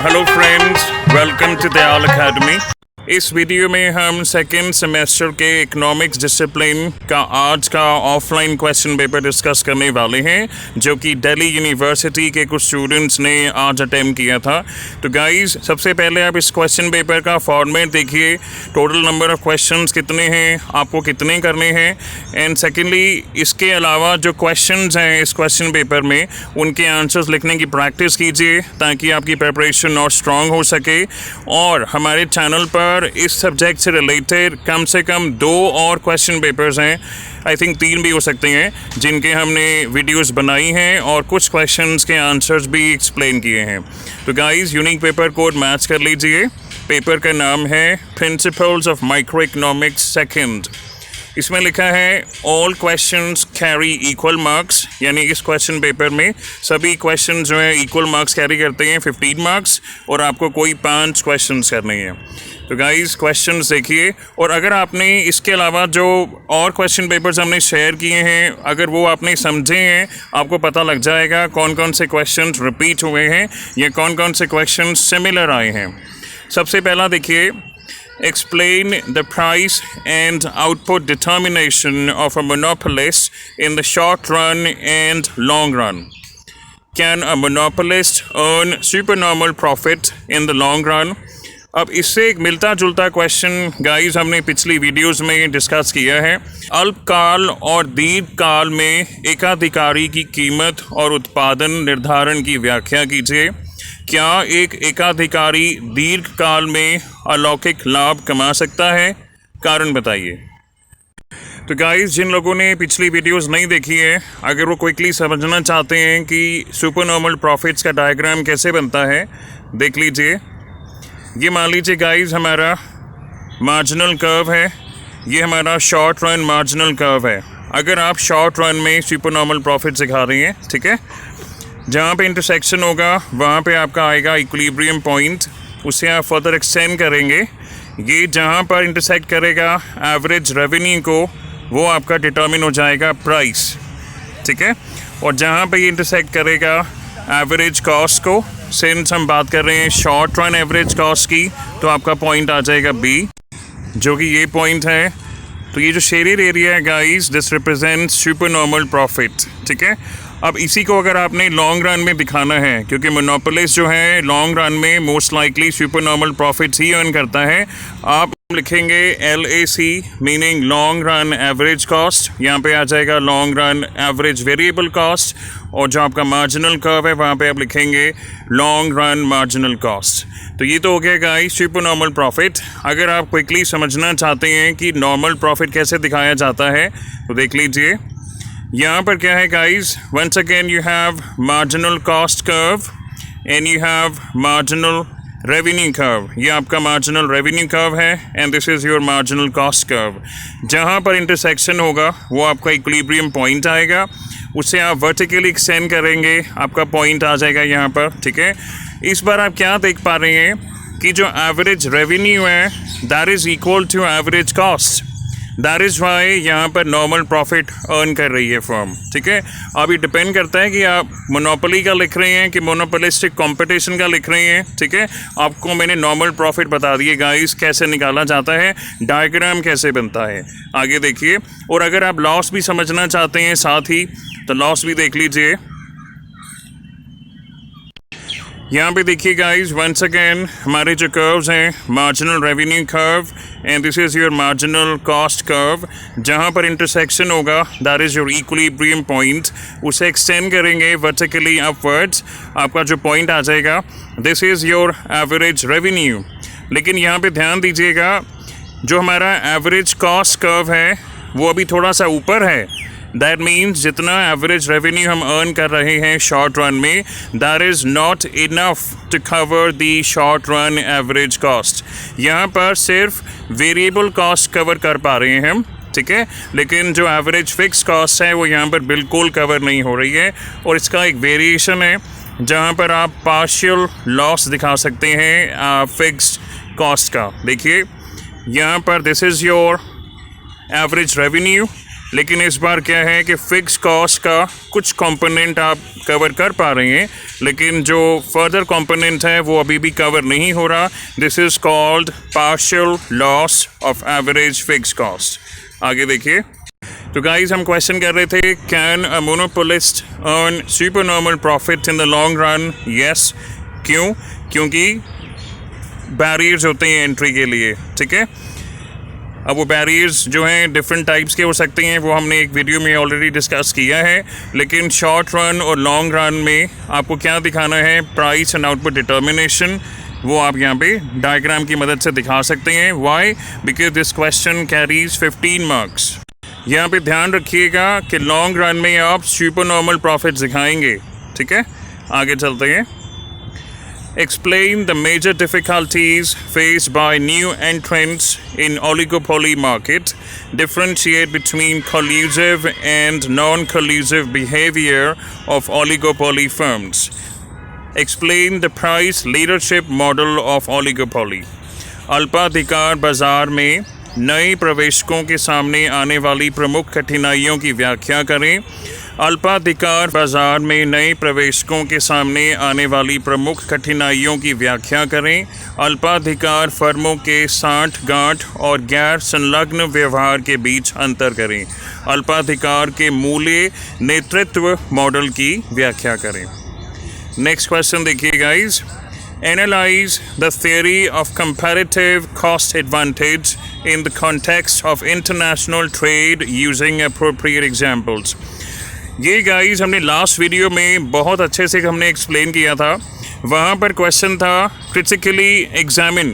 Hello friends, welcome to Dayal academy. इस video में हम सेकेंड सेमेस्टर के इकोनॉमिक्स डिसिप्लिन का आज का ऑफलाइन क्वेश्चन पेपर डिस्कस करने वाले हैं, जो कि दिल्ली यूनिवर्सिटी के कुछ स्टूडेंट्स ने आज अटेम्प्ट किया था। तो गाइस, सबसे पहले आप इस क्वेश्चन पेपर का फॉर्मेट देखिए, टोटल नंबर ऑफ क्वेश्चंस कितने हैं, आपको कितने करने हैं, एंड सेकेंडली इसके अलावा जो क्वेश्चंस हैं इस क्वेश्चन पेपर में उनके आंसर्स लिखने की प्रैक्टिस कीजिए ताकि आपकी प्रिपरेशन और स्ट्रॉन्ग हो सके। और हमारे चैनल पर इस सब्जेक्ट से रिलेटेड कम से कम 2 और क्वेश्चन पेपर्स हैं, आई थिंक 3 भी हो सकते हैं, जिनके हमने वीडियोस बनाई हैं और कुछ क्वेश्चंस के आंसर्स भी एक्सप्लेन किए हैं। तो guys, unique paper code match कर लीजिए। पेपर का नाम है principles of micro economics second. इसमें लिखा है all questions carry equal marks, यानी इस क्वेश्चन पेपर में सभी क्वेश्चन जो है इक्वल मार्क्स कैरी करते हैं, 15 मार्क्स, और आपको कोई 5 क्वेश्चंस करने हैं। तो गाइस, क्वेश्चंस देखिए, और अगर आपने इसके अलावा जो और क्वेश्चन पेपर्स हमने शेयर किए हैं, अगर वो आपने समझे हैं, आपको पता लग जाएगा कौन कौन से क्वेश्चंस रिपीट हुए हैं या कौन कौन से क्वेश्चन सिमिलर आए हैं। सबसे पहला देखिए, explain the price and output determination of a monopolist in the short run and long run. Can a monopolist earn supernormal profit in the long run? अब इससे एक मिलता जुलता क्वेश्चन गाइस हमने पिछली वीडियोस में डिस्कस किया है। अल्पकाल और दीर्घकाल में एकाधिकारी की कीमत और उत्पादन निर्धारण की व्याख्या कीजिए। क्या एक एकाधिकारी दीर्घकाल में अलौकिक लाभ कमा सकता है? कारण बताइए। तो गाइस, जिन लोगों ने पिछली वीडियोस नहीं देखी है, अगर वो क्विकली समझना चाहते हैं कि सुपरनॉर्मल प्रॉफिट्स का डायग्राम कैसे बनता है, देख लीजिए। ये मान लीजिए गाइस हमारा मार्जिनल कर्व है, ये हमारा शॉर्ट रन मार्जिनल कर्व है। अगर आप शॉर्ट रन में सुपरनॉर्मल प्रॉफिट दिखा रही हैं, ठीक है, जहाँ पे इंटरसेक्शन होगा वहाँ पे आपका आएगा इक्विलिब्रियम पॉइंट, उसे आप फर्दर एक्सटेंड करेंगे। ये जहाँ पर इंटरसेक्ट करेगा एवरेज रेवेन्यू को, वो आपका डिटर्मिन हो जाएगा प्राइस, ठीक है। और जहाँ पे ये इंटरसेक्ट करेगा एवरेज कॉस्ट को, सिंस हम बात कर रहे हैं शॉर्ट रन एवरेज कॉस्ट की, तो आपका पॉइंट आ जाएगा बी, जो कि ये पॉइंट है। तो ये जो शेडेड एरिया है गाइस, दिस रिप्रेजेंट्स सुपरनॉर्मल प्रॉफिट, ठीक है। अब इसी को अगर आपने लॉन्ग रन में दिखाना है, क्योंकि मोनोपोलिस्ट जो है लॉन्ग रन में मोस्ट लाइकली सुपरनॉर्मल प्रॉफिट्स ही अर्न करता है, आप लिखेंगे LAC meaning long run average cost, यहाँ पे आ जाएगा long run average variable cost, और जो आपका मार्जिनल कर्व है वहाँ पे आप लिखेंगे लॉन्ग रन मार्जिनल कॉस्ट। तो ये तो हो गया गाइस सुपरनॉर्मल प्रॉफिट। अगर आप क्विकली समझना चाहते हैं कि नॉर्मल प्रॉफिट कैसे दिखाया जाता है, तो देख लीजिए। यहाँ पर क्या है guys, once again you have marginal cost curve and you have marginal revenue curve. ये आपका मार्जिनल रेवेन्यू कर्व है and this is your marginal cost curve. जहाँ पर इंटरसेक्शन होगा वो आपका इक्विलिब्रियम पॉइंट आएगा, उसे आप वर्टिकली एक्सटेंड करेंगे, आपका पॉइंट आ जाएगा यहाँ पर, ठीक है। इस बार आप क्या देख पा रहे हैं कि जो एवरेज रेवेन्यू है that is equal to average cost, that is why यहाँ पर नॉर्मल प्रॉफिट अर्न कर रही है फर्म, ठीक है। अब ये डिपेंड करता है कि आप मोनोपोली का लिख रहे हैं कि मोनोपोलिस्टिक कंपटीशन का लिख रहे हैं, ठीक है। आपको मैंने नॉर्मल प्रॉफिट बता दिए गाइस, कैसे निकाला जाता है, डायग्राम कैसे बनता है, आगे देखिए। और अगर आप लॉस भी समझना चाहते हैं साथ ही, तो लॉस भी देख लीजिए। यहाँ पे देखिए गाइस, वंस अगेन हमारे जो कर्व्स हैं, marginal revenue curve and this is your marginal cost curve. जहाँ पर इंटरसेक्शन होगा that is your equilibrium point, उसे एक्सटेंड करेंगे वर्टिकली अपवर्ड्स, आपका जो पॉइंट आ जाएगा this is your average revenue. लेकिन यहाँ पे ध्यान दीजिएगा, जो हमारा एवरेज कॉस्ट कर्व है वो अभी थोड़ा सा ऊपर है। दैट मीन्स जितना एवरेज रेवेन्यू हम अर्न कर रहे हैं शॉर्ट रन में, that is not enough to cover the short run average cost. यहाँ पर सिर्फ वेरिएबल कॉस्ट कवर कर पा रहे हैं हम, ठीक है, लेकिन जो एवरेज फिक्स कॉस्ट है वो यहाँ पर बिल्कुल कवर नहीं हो रही है। और इसका एक वेरिएशन है जहाँ पर आप पार्शियल लॉस दिखा सकते हैं फिक्स्ड कॉस्ट का। देखिए यहाँ पर this is your average revenue लेकिन इस बार क्या है कि फ़िक्स कॉस्ट का कुछ कंपोनेंट आप कवर कर पा रहे हैं, लेकिन जो फर्दर कंपोनेंट है वो अभी भी कवर नहीं हो रहा। This is called partial loss of average fix cost. आगे देखिए, तो गाइज हम क्वेश्चन कर रहे थे, can a monopolist earn super normal profit in the long run? Yes. क्यों? क्योंकि बैरियर्स होते हैं एंट्री के लिए, ठीक है। अब वो बैरियर्स जो हैं डिफरेंट टाइप्स के हो सकते हैं, वो हमने एक वीडियो में ऑलरेडी डिस्कस किया है। लेकिन शॉर्ट रन और लॉन्ग रन में आपको क्या दिखाना है, प्राइस एंड आउटपुट डिटर्मिनेशन, वो आप यहाँ पे डायग्राम की मदद से दिखा सकते हैं। Why? Because this question carries 15 marks. यहाँ पे ध्यान रखिएगा कि लॉन्ग रन में आप सुपर नॉर्मल प्रॉफिट दिखाएंगे, ठीक है। आगे चलते हैं। Explain the major difficulties faced by new entrants in oligopoly market. Differentiate between collusive and non-collusive behavior of oligopoly firms. Explain the price leadership model of oligopoly. अल्पाधिकार बाजार में नए प्रवेशकों के सामने आने वाली प्रमुख कठिनाइयों की व्याख्या करें। अल्पाधिकार बाजार में नए प्रवेशकों के सामने आने वाली प्रमुख कठिनाइयों की व्याख्या करें। अल्पाधिकार फर्मों के सांठ-गांठ और गैर संलग्न व्यवहार के बीच अंतर करें। अल्पाधिकार के मूल्य नेतृत्व मॉडल की व्याख्या करें। नेक्स्ट क्वेश्चन देखिए guys. Analyze the theory of comparative cost advantage in the context of international trade using appropriate examples. ये गाइस हमने लास्ट वीडियो में बहुत अच्छे से हमने एक्सप्लेन किया था। वहाँ पर क्वेश्चन था critically examine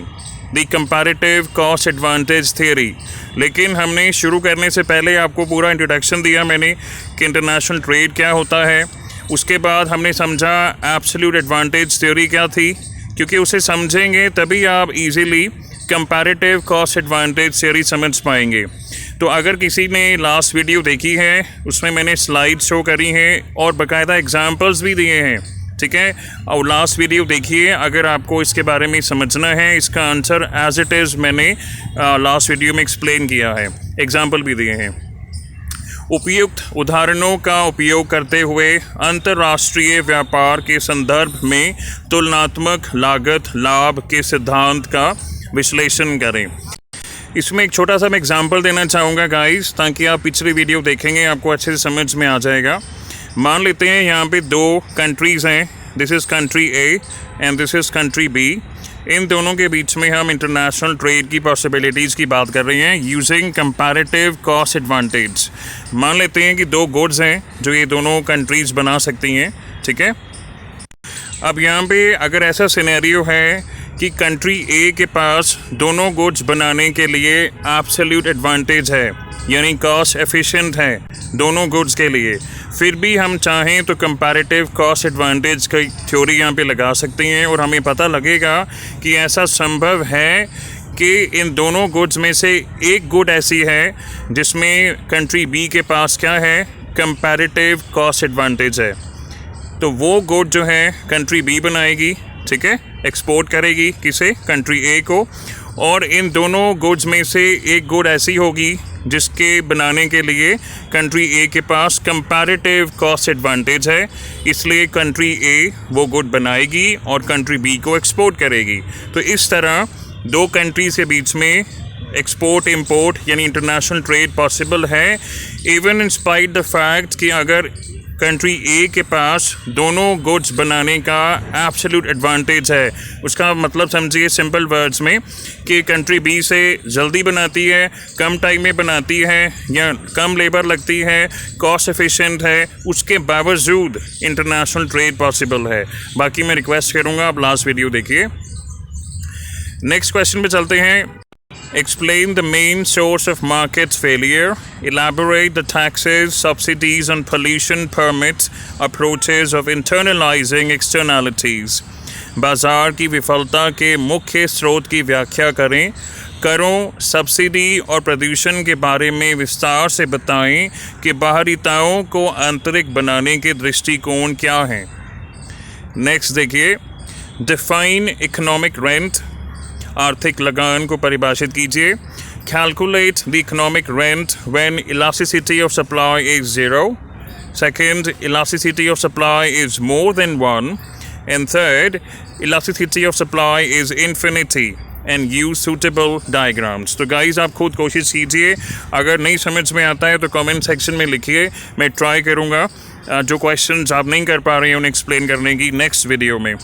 the comparative cost advantage theory। लेकिन हमने शुरू करने से पहले आपको पूरा इंट्रोडक्शन दिया मैंने कि इंटरनेशनल ट्रेड क्या होता है। उसके बाद हमने समझा एब्सोल्यूट एडवांटेज थ्योरी क्या थी, क्योंकि उसे समझेंगे तभी आप easily comparative cost advantage theory समझ पाएंगे। तो अगर किसी ने लास्ट वीडियो देखी है, उसमें मैंने स्लाइड शो करी हैं और बाकायदा एग्जांपल्स भी दिए हैं, ठीक है। और लास्ट वीडियो देखिए अगर आपको इसके बारे में समझना है। इसका आंसर एज इट इज़ मैंने लास्ट वीडियो में एक्सप्लेन किया है, एग्जाम्पल भी दिए हैं। उपयुक्त उदाहरणों का उपयोग करते हुए अंतर्राष्ट्रीय व्यापार के संदर्भ में तुलनात्मक लागत लाभ के सिद्धांत का विश्लेषण करें। इसमें एक छोटा सा मैं एग्जांपल देना चाहूँगा गाइस, ताकि आप पिछली वीडियो देखेंगे आपको अच्छे से समझ में आ जाएगा। मान लेते हैं यहाँ पे दो कंट्रीज़ हैं, this is country A and this is country B. इन दोनों के बीच में हम इंटरनेशनल ट्रेड की पॉसिबिलिटीज़ की बात कर रहे हैं यूजिंग कंपैरेटिव कॉस्ट एडवांटेज। मान लेते हैं कि दो गुड्स हैं जो ये दोनों कंट्रीज़ बना सकती हैं, ठीक है। अब यहाँ पे अगर ऐसा सिनेरियो है कि कंट्री ए के पास दोनों गुड्स बनाने के लिए एब्सोल्यूट एडवांटेज है, यानी कॉस्ट एफिशिएंट है दोनों गुड्स के लिए, फिर भी हम चाहें तो कंपैरेटिव कॉस्ट एडवांटेज की थ्योरी यहाँ पे लगा सकते हैं और हमें पता लगेगा कि ऐसा संभव है कि इन दोनों गुड्स में से एक गुड ऐसी है जिसमें कंट्री बी के पास क्या है, कंपैरेटिव कॉस्ट एडवांटेज है। तो वो गुड जो है कंट्री बी बनाएगी, ठीक है, एक्सपोर्ट करेगी किसे, कंट्री ए को। और इन दोनों गुड्स में से एक गुड ऐसी होगी जिसके बनाने के लिए कंट्री ए के पास कंपैरेटिव कॉस्ट एडवांटेज है, इसलिए कंट्री ए वो गुड बनाएगी और कंट्री बी को एक्सपोर्ट करेगी। तो इस तरह दो कंट्रीज के बीच में एक्सपोर्ट इंपोर्ट यानी इंटरनेशनल ट्रेड पॉसिबल है, even in spite the fact कि अगर कंट्री ए के पास दोनों गुड्स बनाने का एब्सोल्यूट एडवांटेज है। उसका मतलब समझिए सिंपल वर्ड्स में कि कंट्री बी से जल्दी बनाती है, कम टाइम में बनाती है या कम लेबर लगती है, कॉस्ट एफिशिएंट है, उसके बावजूद इंटरनेशनल ट्रेड पॉसिबल है। बाकी मैं रिक्वेस्ट करूँगा आप लास्ट वीडियो देखिए। नेक्स्ट क्वेश्चन पे चलते हैं। Explain the main source of market's failure. Elaborate the taxes, subsidies and pollution permits approaches of internalizing externalities. बाजार की विफलता के मुख्य स्रोत की व्याख्या करें। करों, सब्सिडी और प्रदूषण के बारे में विस्तार से बताएं कि बाहरीताओं को आंतरिक बनाने के दृष्टिकोण क्या हैं। नेक्स्ट देखिए, डिफाइन इकोनॉमिक रेंट, आर्थिक लगान को परिभाषित कीजिए। Calculate the economic rent when elasticity of supply is 0. Second, elasticity of supply is more than 1. And third, elasticity of supply is infinity. And use suitable diagrams. तो guys आप खुद कोशिश कीजिए, अगर नहीं समझ में आता है तो कमेंट सेक्शन में लिखिए, मैं ट्राई करूँगा जो क्वेश्चंस आप नहीं कर पा रहे हैं उन्हें एक्सप्लेन करने की नेक्स्ट वीडियो में।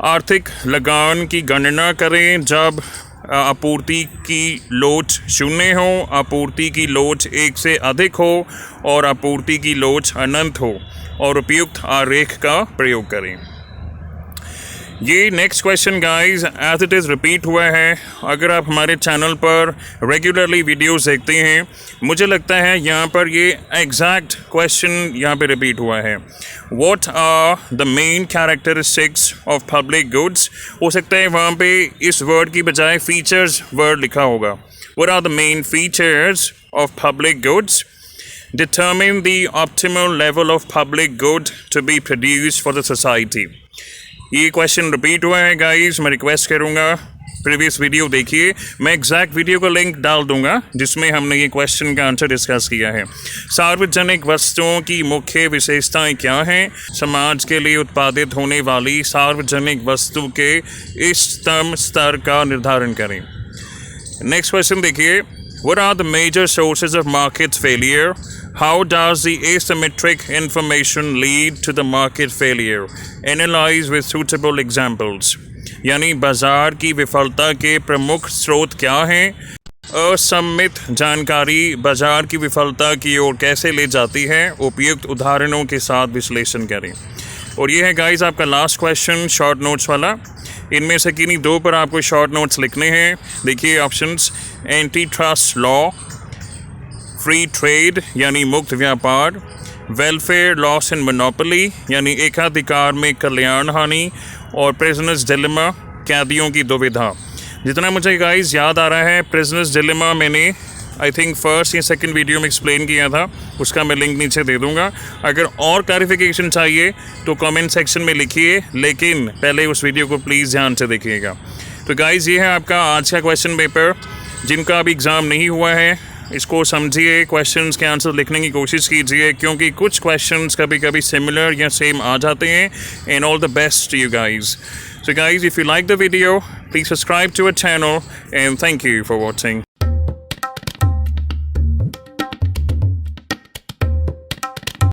आर्थिक लगान की गणना करें जब आपूर्ति की लोच 0 हो, आपूर्ति की लोच 1 से अधिक हो और आपूर्ति की लोच अनंत हो, और उपयुक्त आरेख का प्रयोग करें। ये next question guys as it is repeat हुआ है। अगर आप हमारे चैनल पर रेगुलरली वीडियोस देखते हैं, मुझे लगता है यहाँ पर ये एग्जैक्ट क्वेश्चन यहाँ पे रिपीट हुआ है। What are the main characteristics of public goods. हो सकता है वहाँ पे इस वर्ड की बजाय फीचर्स वर्ड लिखा होगा। What are the main features of public goods. Determine the optimal level of public good to be produced for the society. ये क्वेश्चन रिपीट हुआ है गाइस, मैं रिक्वेस्ट करूँगा प्रीवियस वीडियो देखिए, मैं एग्जैक्ट वीडियो का लिंक डाल दूंगा जिसमें हमने ये क्वेश्चन का आंसर डिस्कस किया है। सार्वजनिक वस्तुओं की मुख्य विशेषताएं क्या हैं। समाज के लिए उत्पादित होने वाली सार्वजनिक वस्तु के इष्टतम स्तर का निर्धारण करें। नेक्स्ट क्वेश्चन देखिए, what are the major sources of market failure. How does the asymmetric information lead to the market failure? Analyze with suitable examples. यानी बाजार की विफलता के प्रमुख स्रोत क्या हैं। असम्मित जानकारी बाजार की विफलता की ओर कैसे ले जाती है, उपयुक्त उदाहरणों के साथ विश्लेषण करें। और ये है गाइस आपका लास्ट क्वेश्चन शॉर्ट नोट्स वाला। इनमें से किन्हीं 2 पर आपको शॉर्ट नोट्स लिखने हैं। देखिए options, anti trust law, free trade यानी मुक्त व्यापार, वेलफेयर लॉस एंड मोनोपोली यानी एकाधिकार में कल्याण हानि, और प्रिजनर्स डिलेमा कैदियों की दुविधा। जितना मुझे गाइस याद आ रहा है, प्रिजनर्स डिलेमा मैंने आई थिंक फर्स्ट या सेकंड वीडियो में एक्सप्लेन किया था, उसका मैं लिंक नीचे दे दूंगा। अगर और क्लैरिफिकेशन चाहिए तो कमेंट सेक्शन में लिखिए, लेकिन पहले उस वीडियो को प्लीज़ ध्यान से देखिएगा। तो गाइस ये है आपका आज का क्वेश्चन पेपर। जिनका अभी एग्ज़ाम नहीं हुआ है इसको समझिए, क्वेश्चंस के आंसर लिखने की कोशिश कीजिए, क्योंकि कुछ क्वेश्चंस कभी कभी सिमिलर या सेम आ जाते हैं। And all the best to you guys. So guys, if you like the video please subscribe to our channel and thank you for watching.